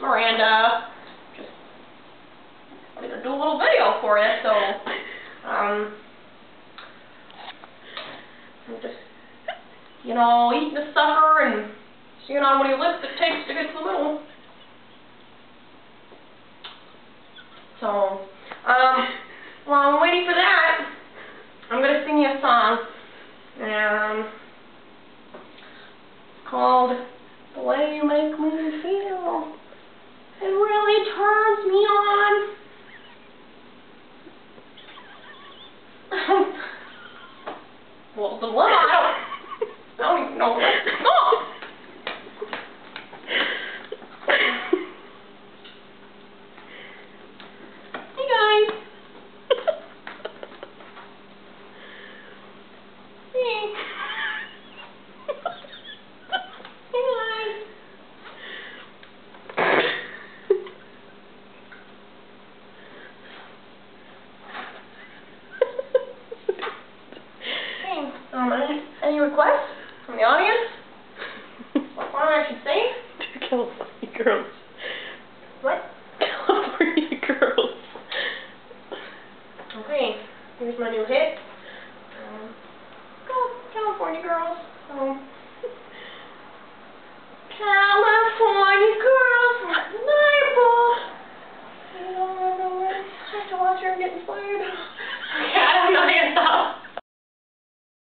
Miranda. Just wanted to do a little video for you, so, I'm just, you know, eating the sucker and seeing how many licks it takes to get to the middle. So, while I'm waiting for that, I'm going to sing you a song. It's called The Way You Make Me Feel. It really turns me on. Well, the one I don't even know the rest of the song. Hey guys. Hey. Hey guys. Any requests from the audience? What song I should sing? Two California Girls. What? California Girls. Okay, here's my new hit.